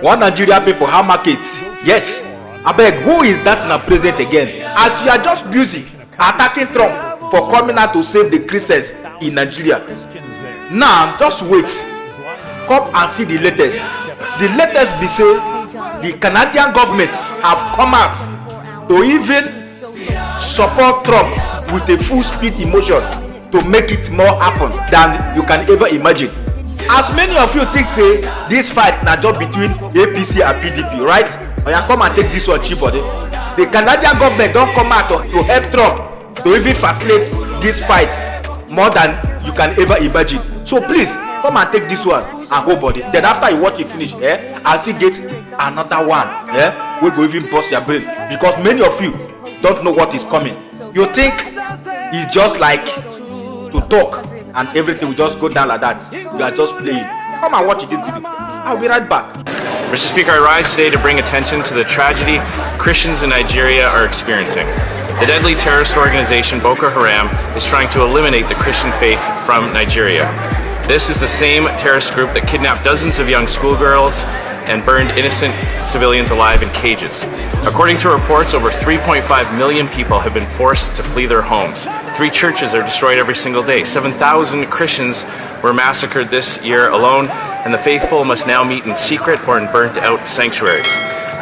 One Nigeria people, how markets? Yes. I beg, who is that now president again? As you are just busy attacking Trump for coming out to save the Christians in Nigeria. Now, just wait. Come and see the latest. The latest be say the Canadian government have come out to even support Trump with a full speed emotion to make it more happen than you can ever imagine. As many of you think say this fight na just between APC and PDP, right? Oya, come and take this one, cheap body. The Canadian government don come out to help Trump to even facilitate this fight more than you can ever imagine. So please come and take this one and hold body. Then after you watch it finish, I'll still get another one. We go even bust your brain because many of you don't know what is coming. You think it's just like to talk and everything will just go down like that. We are just playing. Come and watch it this video. I'll be right back. Mr. Speaker, I rise today to bring attention to the tragedy Christians in Nigeria are experiencing. The deadly terrorist organization Boko Haram is trying to eliminate the Christian faith from Nigeria. This is the same terrorist group that kidnapped dozens of young schoolgirls and burned innocent civilians alive in cages. According to reports, over 3.5 million people have been forced to flee their homes. 3 churches are destroyed every single day. 7,000 Christians were massacred this year alone, and the faithful must now meet in secret or in burnt-out sanctuaries.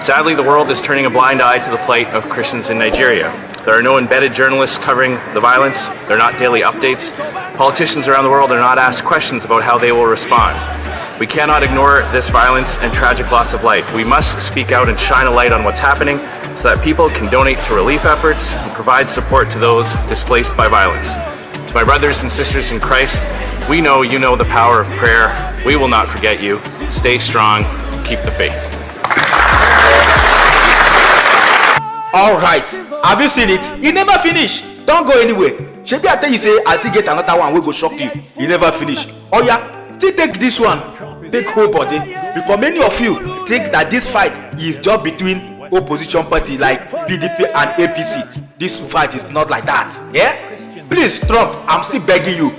Sadly, the world is turning a blind eye to the plight of Christians in Nigeria. There are no embedded journalists covering the violence. There are not daily updates. Politicians around the world are not asked questions about how they will respond. We cannot ignore this violence and tragic loss of life. We must speak out and shine a light on what's happening so that people can donate to relief efforts and provide support to those displaced by violence. To my brothers and sisters in Christ, we know you know the power of prayer. We will not forget you. Stay strong. Keep the faith. All right. Have you seen it? He never finish. Don't go anywhere. Shebi I tell you say I still get another one wey go shock you. He never finish. Oh yeah, still take this one. Take whole body, because many of you think that this fight is just between opposition party like PDP and APC. This fight is not like that. Please, Trump, I'm still begging you,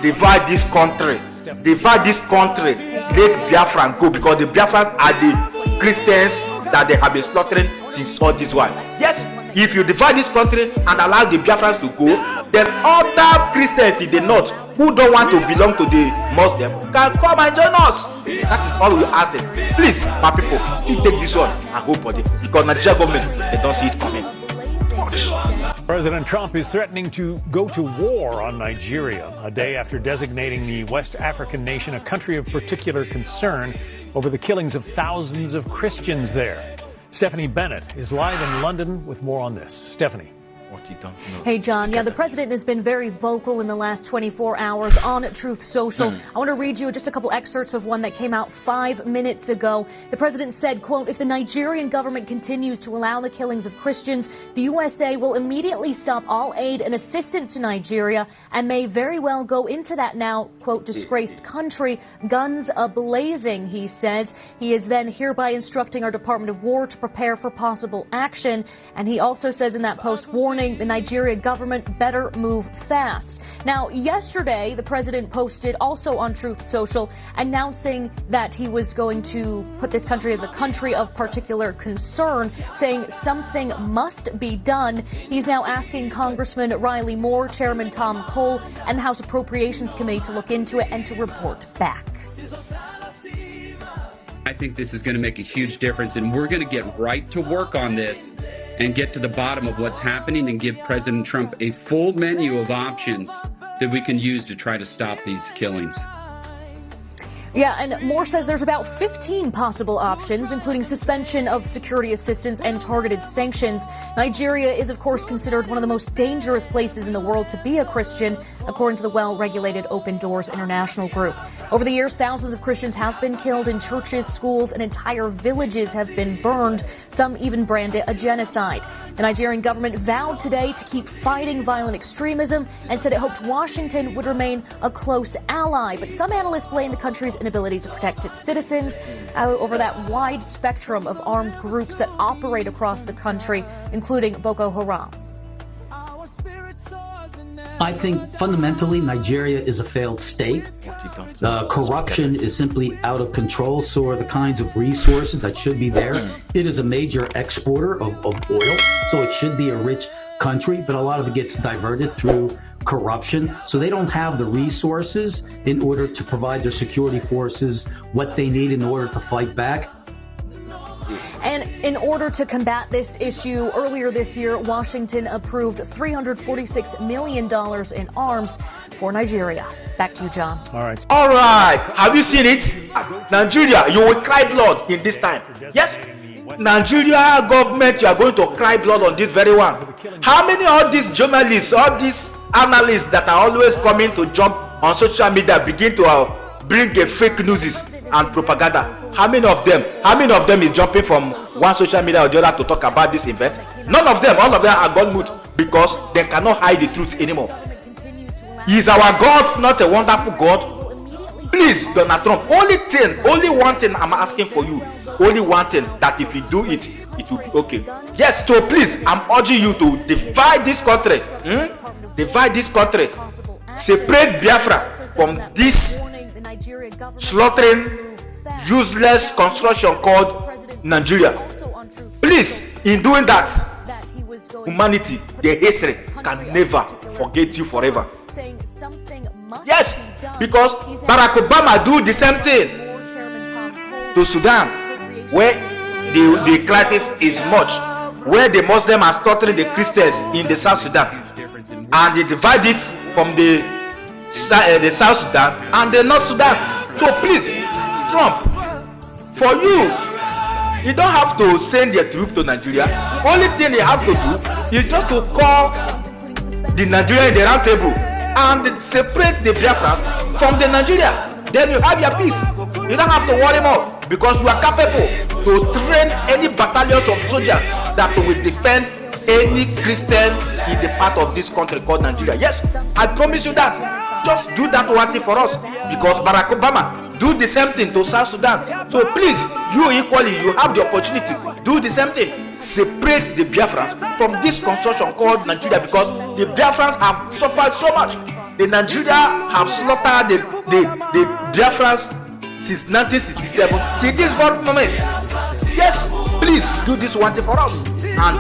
divide this country, let Biafra go, because the Biafrans are the Christians that they have been slaughtering since all this while. Yes, if you divide this country and allow the Biafrans to go, then other Christians in the north who don't want to belong to the Muslim can come and join us. That is all we ask them. Please, my people, still take this one and go for it, because Nigeria government, they don't see it coming. President Trump is threatening to go to war on Nigeria a day after designating the West African nation a country of particular concern over the killings of thousands of Christians there. Stephanie Bennett is live in London with more on this. Stephanie. What you don't know. Hey, John. Yeah, the president has been very vocal in the last 24 hours on Truth Social. I want to read you just a couple excerpts of one that came out 5 minutes ago. The president said, quote, "If the Nigerian government continues to allow the killings of Christians, the USA will immediately stop all aid and assistance to Nigeria and may very well go into that now, quote, disgraced country, guns a-blazing," he says. He is then hereby instructing our Department of War to prepare for possible action. And he also says in that post, warning the Nigerian government better move fast. Now, yesterday, the president posted also on Truth Social announcing that he was going to put this country as a country of particular concern, saying something must be done. He's now asking Congressman Riley Moore, Chairman Tom Cole, and the House Appropriations Committee to look into it and to report back. I think this is going to make a huge difference, and we're going to get right to work on this and get to the bottom of what's happening and give President Trump a full menu of options that we can use to try to stop these killings. Yeah, and Moore says there's about 15 possible options, including suspension of security assistance and targeted sanctions. Nigeria is, of course, considered one of the most dangerous places in the world to be a Christian, according to the well-regulated Open Doors International Group. Over the years, thousands of Christians have been killed in churches, schools, and entire villages have been burned. Some even brand it a genocide. The Nigerian government vowed today to keep fighting violent extremism and said it hoped Washington would remain a close ally. But some analysts blame the country's inability to protect its citizens over that wide spectrum of armed groups that operate across the country, including Boko Haram. I think fundamentally Nigeria is a failed state. Corruption is simply out of control, so are the kinds of resources that should be there. It is a major exporter of oil, so it should be a rich country, but a lot of it gets diverted through corruption. So they don't have the resources in order to provide their security forces what they need in order to fight back. And in order to combat this issue, earlier this year, Washington approved $346 million in arms for Nigeria. Back to you, John. All right. All right. Have you seen it? Nigeria, you will cry blood in this time. Yes. Nigeria government, you are going to cry blood on this very one. How many of these journalists, all these analysts that are always coming to jump on social media begin to bring a fake news and propaganda? How many of them is jumping from one social media or the other to talk about this event? None of them. All of them are gone mute because they cannot hide the truth anymore. Is our God not a wonderful God? Please, Donald Trump, only one thing I'm asking for you, only one thing, that if you do it, it will be okay. Yes, so please, I'm urging you to divide this country. Divide this country. Separate Biafra from this slaughtering, useless construction called Nigeria. Please, in doing that, humanity, the history can never forget you forever. Yes, because Barack Obama do the same thing to Sudan, where the crisis is much, where the Muslims are slaughtering the Christians in the South Sudan, and they divide it from the South Sudan and the North Sudan. So please, Trump, for you don't have to send your troops to Nigeria. Only thing you have to do is just to call the Nigerian in the round table and separate the Biafrans from the Nigeria. Then you have your peace. You don't have to worry more, because you are capable to train any battalions of soldiers that will defend any Christian in the part of this country called Nigeria. Yes, I promise you that. Just do that one thing for us, because Barack Obama do the same thing to South Sudan. So please, you equally, you have the opportunity, do the same thing. Separate the Biafrans from this construction called Nigeria, because the Biafrans have suffered so much. The Nigeria have slaughtered the Biafrans since 1967 till this very moment. Yes, please do this one thing for us, and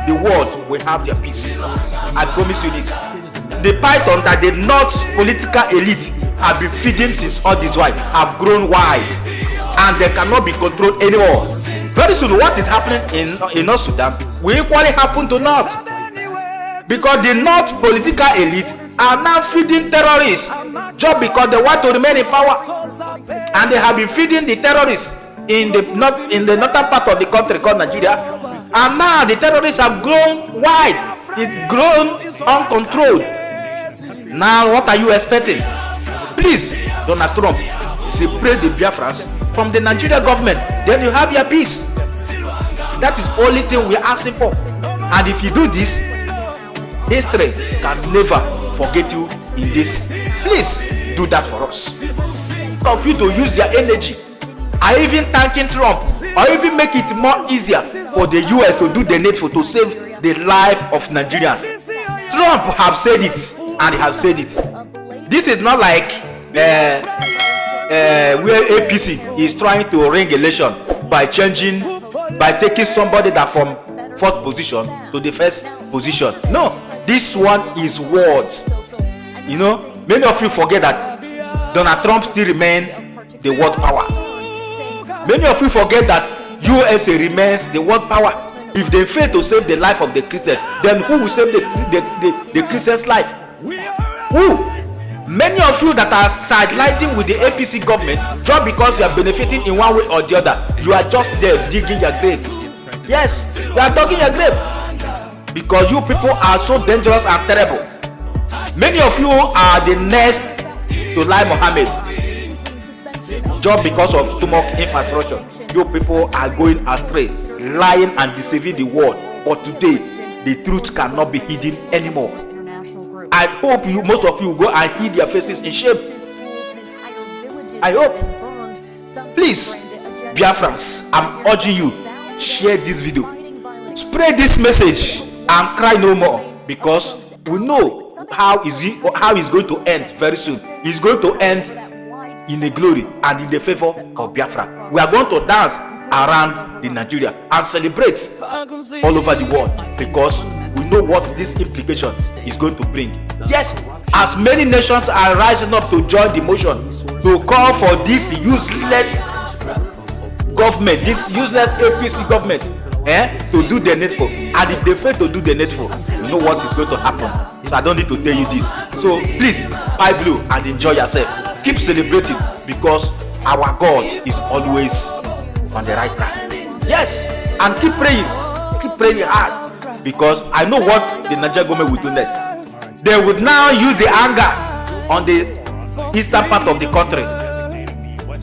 the world will have their peace. I promise you this. The python that the North political elite have been feeding since all this while have grown wide, and they cannot be controlled anymore. Very soon, what is happening in North Sudan will equally happen to North, because the North political elite are now feeding terrorists just because they want to remain in power, and they have been feeding the terrorists in the northern part of the country called Nigeria, and now the terrorists have grown wide. It's grown uncontrolled. Now, what are you expecting? Please, Donald Trump, separate the Biafrans from the Nigerian government. Then you have your peace. That is the only thing we are asking for. And if you do this, history can never forget you in this. Please do that for us. Of you to use their energy, or even thanking Trump, or even make it more easier for the US to do the needful to save the life of Nigerians. Trump have said it, and he have said it. This is not like where APC is trying to ring election by taking somebody that from fourth position to the first position. No, this one is words. You know, many of you forget that Donald Trump still remains the world power. Many of you forget that USA remains the world power. If they fail to save the life of the Christian, then who will save the Christian's life? Who? Many of you that are sidelining with the APC government just because you are benefiting in one way or the other, you are just there digging your grave. Yes, you are digging your grave, because you people are so dangerous and terrible. Many of you are the next to Lai Mohammed. Just because of too much infrastructure, you people are going astray, lying and deceiving the world. But today, the truth cannot be hidden anymore. I hope most of you go and hid your faces in shame. I hope. Please, Biafrans, I'm urging you, share this video, spread this message, and cry no more, because we know how is going to end very soon. It's going to end in the glory and in the favor of Biafra. We are going to dance around the Nigeria and celebrate all over the world, because we know what this implication is going to bring. Yes, as many nations are rising up to join the motion to call for this useless government, this useless APC government, to do the needful. And if they fail to do the needful, you know what is going to happen. So I don't need to tell you this. So please, buy blue and enjoy yourself. Keep celebrating, because our God is always on the right track. Yes, and keep praying hard, because I know what the Nigerian government will do next. They would now use the anger on the eastern part of the country.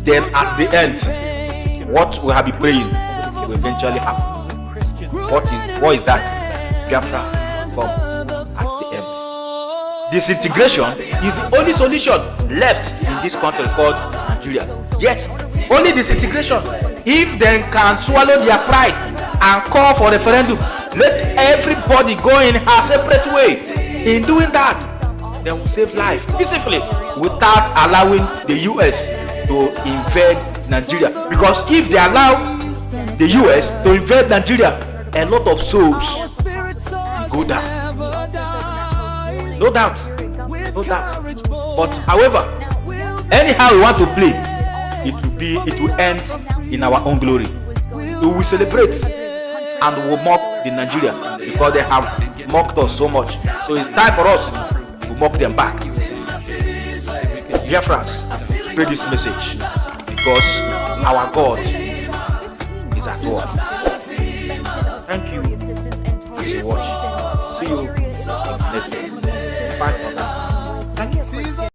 Then at the end, what we have been praying will eventually happen. What is that? Biafra come at the end. Disintegration is the only solution left in this country called Nigeria. Yes, only disintegration. If they can swallow their pride and call for referendum, let everybody go in a separate way. In doing that, they will save life peacefully without allowing the US to invade Nigeria. Because if they allow the US to invade Nigeria, a lot of souls will go down. No doubt. But however, anyhow we want to play, it will end in our own glory. We will celebrate and we will mock the Nigeria, because they have mocked us so much. So it's time for us to mock them back. Biafrans, spread this message, because our God is at work. Thank you as you watch. See you in the next video. Bye for now. Thank you.